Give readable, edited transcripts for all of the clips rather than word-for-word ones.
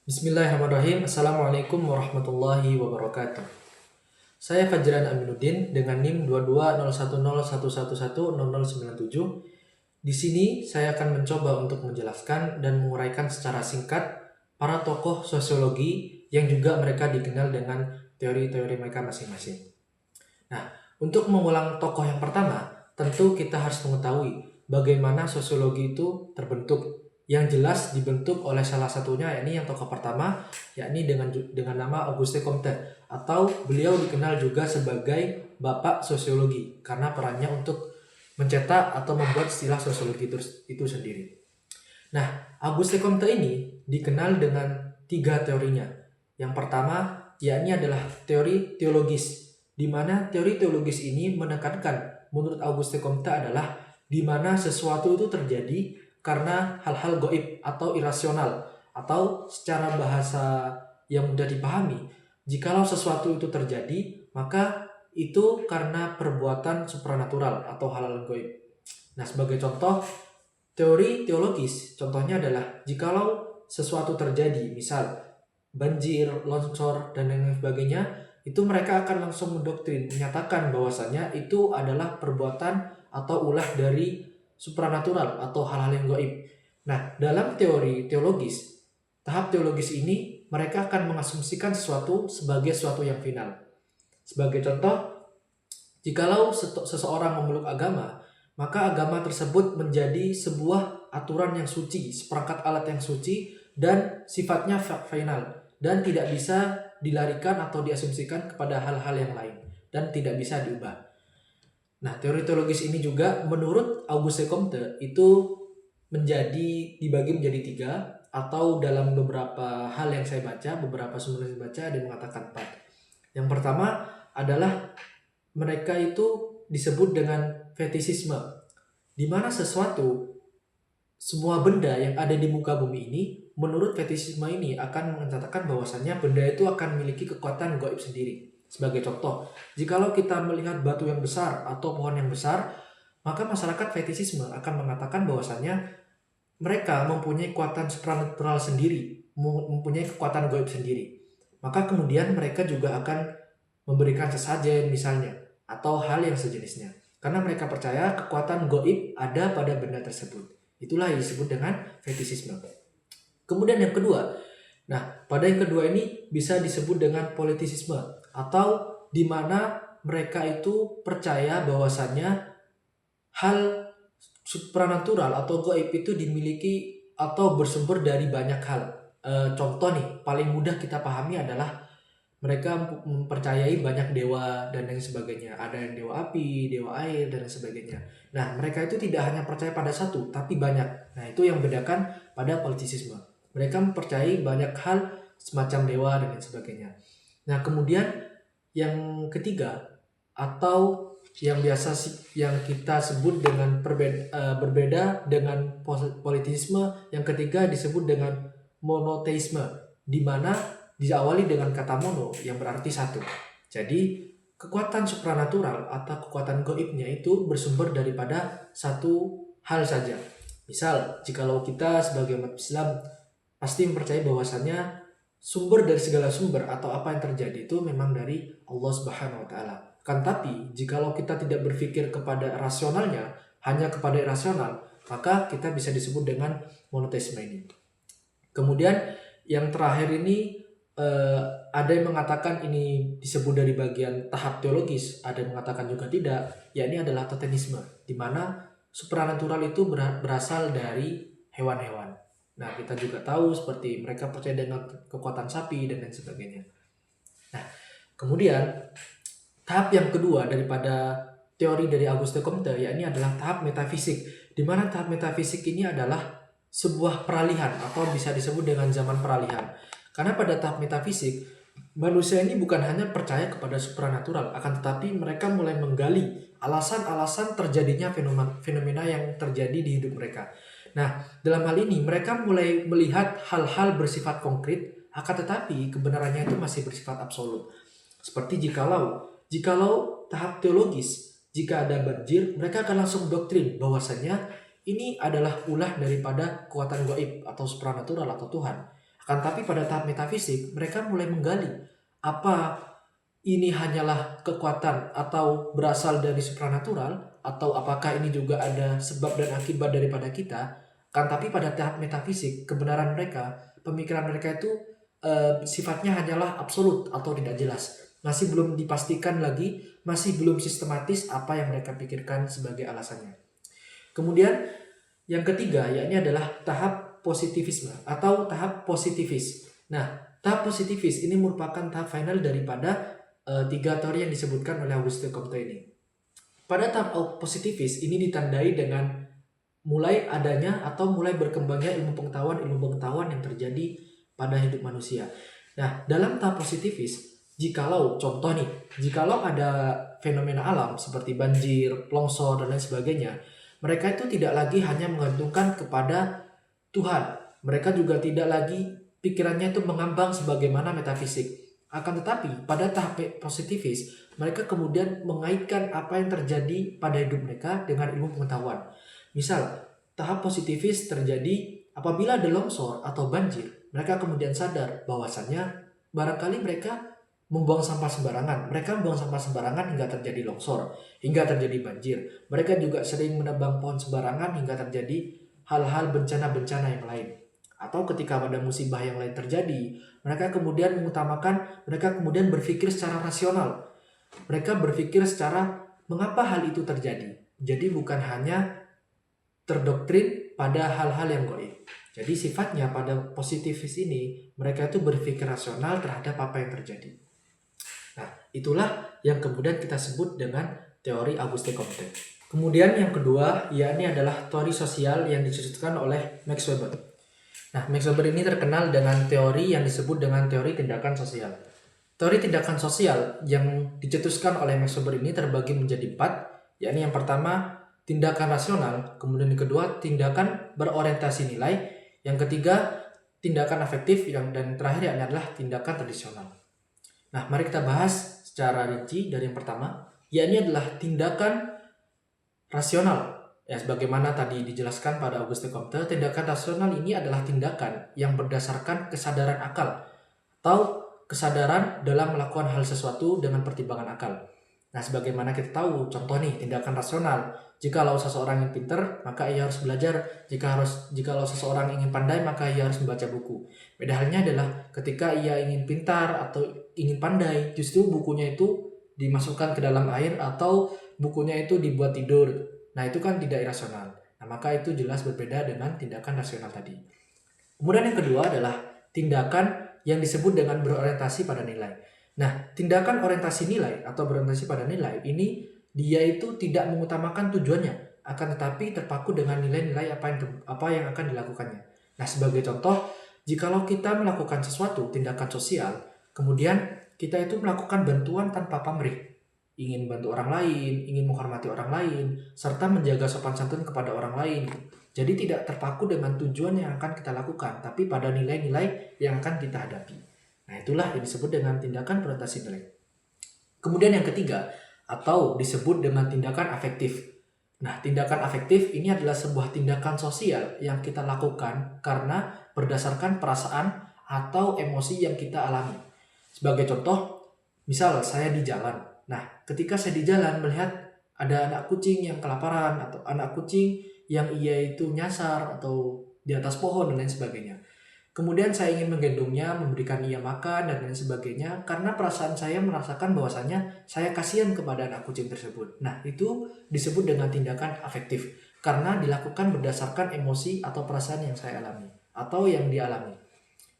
Bismillahirrahmanirrahim. Assalamualaikum warahmatullahi wabarakatuh. Saya Fajran Aminuddin dengan NIM 220101110097. Di sini saya akan mencoba untuk menjelaskan dan menguraikan secara singkat para tokoh sosiologi yang juga mereka dikenal dengan teori-teori mereka masing-masing. Nah, untuk mengulang tokoh yang pertama, tentu kita harus mengetahui bagaimana sosiologi itu terbentuk. Yang jelas dibentuk oleh salah satunya yakni yang tokoh pertama, yakni dengan nama Auguste Comte, atau beliau dikenal juga sebagai Bapak Sosiologi karena perannya untuk mencetak atau membuat istilah sosiologi itu sendiri. Nah, Auguste Comte ini dikenal dengan 3 teorinya. Yang pertama yakni adalah teori teologis, di mana teori teologis ini menekankan menurut Auguste Comte adalah di mana sesuatu itu terjadi karena hal-hal gaib atau irasional, atau secara bahasa yang mudah dipahami, jikalau sesuatu itu terjadi maka itu karena perbuatan supranatural atau hal-hal gaib. Nah, sebagai contoh teori teologis, contohnya adalah jikalau sesuatu terjadi, misal banjir, longsor, dan lain sebagainya, itu mereka akan langsung mendoktrin, menyatakan bahwasanya itu adalah perbuatan atau ulah dari supranatural atau hal-hal yang gaib. Nah, dalam teori teologis, tahap teologis ini mereka akan mengasumsikan sesuatu sebagai sesuatu yang final. Sebagai contoh, jikalau seseorang memeluk agama, maka agama tersebut menjadi sebuah aturan yang suci, seperangkat alat yang suci, dan sifatnya final, dan tidak bisa dilarikan atau diasumsikan kepada hal-hal yang lain, dan tidak bisa diubah. Nah, teori teologis ini juga menurut Auguste Comte itu dibagi menjadi 3, atau dalam beberapa hal yang saya baca, beberapa sumber yang saya baca ada yang mengatakan 4. Yang pertama adalah mereka itu disebut dengan fetisisme, di mana semua benda yang ada di muka bumi ini menurut fetisisme ini akan mengatakan bahwasannya benda itu akan memiliki kekuatan gaib sendiri. Sebagai contoh, jikalau kita melihat batu yang besar atau pohon yang besar, maka masyarakat fetisisme akan mengatakan bahwasannya mereka mempunyai kekuatan supranatural sendiri, mempunyai kekuatan gaib sendiri. Maka kemudian mereka juga akan memberikan sesajen misalnya, atau hal yang sejenisnya. Karena mereka percaya kekuatan gaib ada pada benda tersebut. Itulah yang disebut dengan fetisisme. Kemudian yang kedua, pada yang kedua ini bisa disebut dengan politisisme, atau di mana mereka itu percaya bahwasannya hal supranatural atau gaib itu dimiliki atau bersumber dari banyak hal. Contoh nih, paling mudah kita pahami adalah mereka mempercayai banyak dewa dan lain sebagainya. Ada yang dewa api, dewa air, dan lain sebagainya. Nah, mereka itu tidak hanya percaya pada satu, tapi banyak. Nah, itu yang membedakan pada politisisme. Mereka mempercayai banyak hal semacam dewa dan lain sebagainya. Nah, kemudian yang ketiga, atau yang yang kita sebut dengan berbeda dengan politisisme, yang ketiga disebut dengan monoteisme, di mana diawali dengan kata mono yang berarti satu. Jadi kekuatan supranatural atau kekuatan gaibnya itu bersumber daripada satu hal saja. Misal, jikalau kita sebagai umat Islam pasti mempercayai bahwasannya sumber dari segala sumber atau apa yang terjadi itu memang dari Allah Subhanahu wa taala. Kan tapi jikalau kita tidak berpikir kepada rasionalnya, hanya kepada irasional, maka kita bisa disebut dengan monoteisme ini. Kemudian yang terakhir ini ada yang mengatakan ini disebut dari bagian tahap teologis, ada yang mengatakan juga tidak, yakni adalah totemisme, di mana supranatural itu berasal dari hewan-hewan. Nah, kita juga tahu seperti mereka percaya dengan kekuatan sapi dan lain sebagainya. Nah, kemudian tahap yang kedua daripada teori dari Auguste Comte, yakni adalah tahap metafisik, di mana tahap metafisik ini adalah sebuah peralihan atau bisa disebut dengan zaman peralihan. Karena pada tahap metafisik, manusia ini bukan hanya percaya kepada supranatural, akan tetapi mereka mulai menggali alasan-alasan terjadinya fenomena yang terjadi di hidup mereka. Nah, dalam hal ini mereka mulai melihat hal-hal bersifat konkret, akan tetapi kebenarannya itu masih bersifat absolut. Seperti jikalau tahap teologis, jika ada banjir, mereka akan langsung doktrin bahwasanya ini adalah ulah daripada kekuatan gaib atau supranatural atau Tuhan. Kan tapi pada tahap metafisik, mereka mulai menggali apa ini hanyalah kekuatan atau berasal dari supranatural, atau apakah ini juga ada sebab dan akibat daripada kita. Kan tapi pada tahap metafisik, kebenaran mereka, pemikiran mereka itu sifatnya hanyalah absolut atau tidak jelas. Masih belum dipastikan lagi, masih belum sistematis apa yang mereka pikirkan sebagai alasannya. Kemudian yang ketiga yakni adalah tahap positivisme atau tahap positivis. Nah, tahap positivis ini merupakan tahap final daripada tiga teori yang disebutkan oleh Auguste Comte ini. Pada tahap positivis ini ditandai dengan mulai adanya atau mulai berkembangnya ilmu pengetahuan yang terjadi pada hidup manusia. Nah, dalam tahap positivis, jikalau ada fenomena alam seperti banjir, longsor, dan lain sebagainya, mereka itu tidak lagi hanya menggantungkan kepada Tuhan. Mereka juga tidak lagi pikirannya itu mengambang sebagaimana metafisik. Akan tetapi pada tahap positivis, mereka kemudian mengaitkan apa yang terjadi pada hidup mereka dengan ilmu pengetahuan. Misal, tahap positivis terjadi apabila ada longsor atau banjir. Mereka kemudian sadar bahwasannya barangkali mereka membuang sampah sembarangan. Mereka membuang sampah sembarangan hingga terjadi longsor, hingga terjadi banjir. Mereka juga sering menebang pohon sembarangan hingga terjadi hal-hal bencana-bencana yang lain. Atau ketika ada musibah yang lain terjadi, mereka kemudian berpikir secara rasional. Mereka berpikir secara mengapa hal itu terjadi. Jadi bukan hanya terdoktrin pada hal-hal yang gaib. Jadi sifatnya pada positivis ini, mereka itu berpikir rasional terhadap apa yang terjadi. Nah, itulah yang kemudian kita sebut dengan teori Auguste Comte. Kemudian yang kedua, yakni adalah teori sosial yang dicetuskan oleh Max Weber. Nah, Max Weber ini terkenal dengan teori yang disebut dengan teori tindakan sosial. Teori tindakan sosial yang dicetuskan oleh Max Weber ini terbagi menjadi 4, yakni yang pertama tindakan rasional, kemudian yang kedua tindakan berorientasi nilai, yang ketiga tindakan afektif, dan terakhir yakni adalah tindakan tradisional. Nah, mari kita bahas secara rinci dari yang pertama, yakni adalah tindakan rasional. Ya, sebagaimana tadi dijelaskan pada Auguste Comte, tindakan rasional ini adalah tindakan yang berdasarkan kesadaran akal atau kesadaran dalam melakukan hal sesuatu dengan pertimbangan akal. Nah, sebagaimana kita tahu, contoh nih, tindakan rasional. Jikalau seseorang ingin pintar, maka ia harus belajar. Jikalau seseorang ingin pandai, maka ia harus membaca buku. Beda halnya adalah ketika ia ingin pintar atau ingin pandai, justru bukunya itu dimasukkan ke dalam air atau bukunya itu dibuat tidur. Nah, itu kan tidak irasional. Nah, maka itu jelas berbeda dengan tindakan rasional tadi. Kemudian yang kedua adalah tindakan yang disebut dengan berorientasi pada nilai. Nah, tindakan orientasi nilai atau berorientasi pada nilai ini dia itu tidak mengutamakan tujuannya, akan tetapi terpaku dengan nilai-nilai apa yang akan dilakukannya. Nah, sebagai contoh, jikalau kita melakukan sesuatu tindakan sosial, kemudian kita itu melakukan bantuan tanpa pamrih, ingin bantu orang lain, ingin menghormati orang lain, serta menjaga sopan santun kepada orang lain. Jadi tidak terpaku dengan tujuan yang akan kita lakukan, tapi pada nilai-nilai yang akan kita hadapi. Nah, itulah yang disebut dengan tindakan berorientasi nilai. Kemudian yang ketiga, atau disebut dengan tindakan afektif. Nah, tindakan afektif ini adalah sebuah tindakan sosial yang kita lakukan karena berdasarkan perasaan atau emosi yang kita alami. Sebagai contoh, misal saya di jalan. Nah, ketika saya di jalan melihat ada anak kucing yang kelaparan atau anak kucing yang ia itu nyasar atau di atas pohon dan lain sebagainya. Kemudian saya ingin menggendongnya, memberikan ia makan dan lain sebagainya karena perasaan saya merasakan bahwasannya saya kasihan kepada anak kucing tersebut. Nah, itu disebut dengan tindakan afektif karena dilakukan berdasarkan emosi atau perasaan yang saya alami atau yang dialami.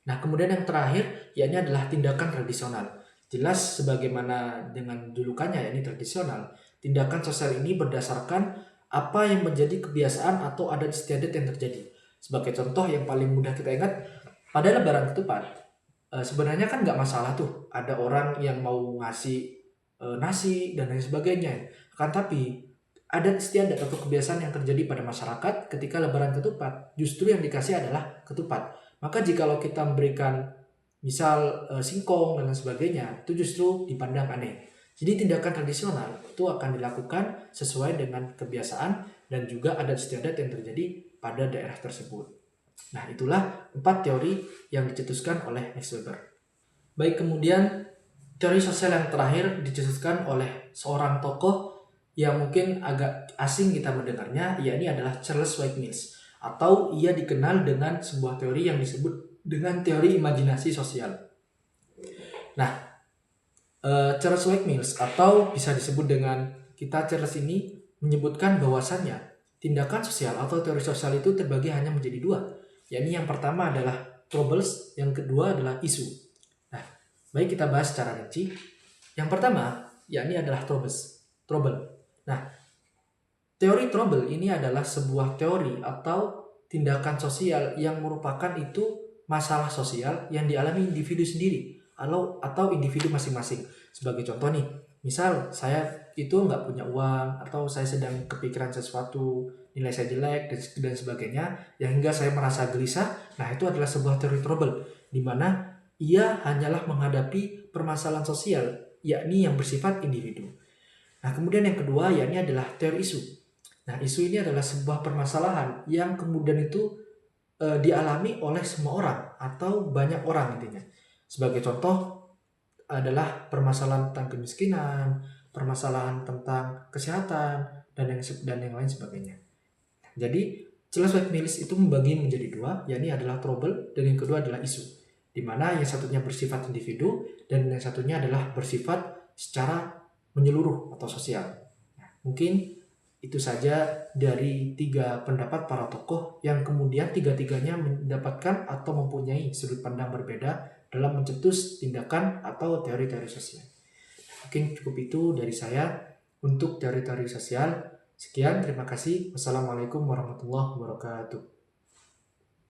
Nah, kemudian yang terakhir yakni adalah tindakan tradisional. Jelas sebagaimana dengan julukannya yakni tradisional, tindakan sosial ini berdasarkan apa yang menjadi kebiasaan atau adat istiadat yang terjadi. Sebagai contoh yang paling mudah kita ingat, pada Lebaran Ketupat, sebenarnya kan nggak masalah tuh ada orang yang mau ngasih nasi dan lain sebagainya. Akan tapi adat istiadat atau kebiasaan yang terjadi pada masyarakat ketika Lebaran Ketupat, justru yang dikasih adalah ketupat. Maka jikalau kita memberikan misal singkong dan lain sebagainya, itu justru dipandang aneh. Jadi tindakan tradisional itu akan dilakukan sesuai dengan kebiasaan dan juga adat istiadat yang terjadi pada daerah tersebut. Nah, itulah 4 teori yang dicetuskan oleh Max Weber. Baik, kemudian teori sosial yang terakhir dicetuskan oleh seorang tokoh yang mungkin agak asing kita mendengarnya, yakni adalah Charles White Mills, atau ia dikenal dengan sebuah teori yang disebut dengan teori imajinasi sosial. Nah, Charles White Mills atau bisa disebut dengan Charles ini menyebutkan bahwasannya tindakan sosial atau teori sosial itu terbagi hanya menjadi 2, yakni yang pertama adalah troubles, yang kedua adalah isu. Nah, baik kita bahas secara rinci. Yang pertama, yakni adalah trouble. Nah, teori trouble ini adalah sebuah teori atau tindakan sosial yang merupakan itu masalah sosial yang dialami individu sendiri atau individu masing-masing. Sebagai contoh nih, misal saya itu nggak punya uang, atau saya sedang kepikiran sesuatu, nilai saya jelek dan sebagainya, yang hingga saya merasa gelisah. Nah, itu adalah sebuah teori trouble, di mana ia hanyalah menghadapi permasalahan sosial, yakni yang bersifat individu. Nah, kemudian yang kedua yakni adalah teori isu. Nah, isu ini adalah sebuah permasalahan yang kemudian itu dialami oleh semua orang atau banyak orang intinya. Sebagai contoh adalah permasalahan tentang kemiskinan, permasalahan tentang kesehatan, dan yang lain sebagainya. Jadi, Charles White Mills itu membagi menjadi 2, yakni adalah trouble dan yang kedua adalah isu. Di mana yang satunya bersifat individu dan yang satunya adalah bersifat secara menyeluruh atau sosial. Nah, mungkin itu saja dari 3 pendapat para tokoh yang kemudian tiga-tiganya mendapatkan atau mempunyai sudut pandang berbeda dalam mencetus tindakan atau teori-teori sosial. Mungkin cukup itu dari saya untuk teori-teori sosial. Sekian, terima kasih. Wassalamualaikum warahmatullahi wabarakatuh.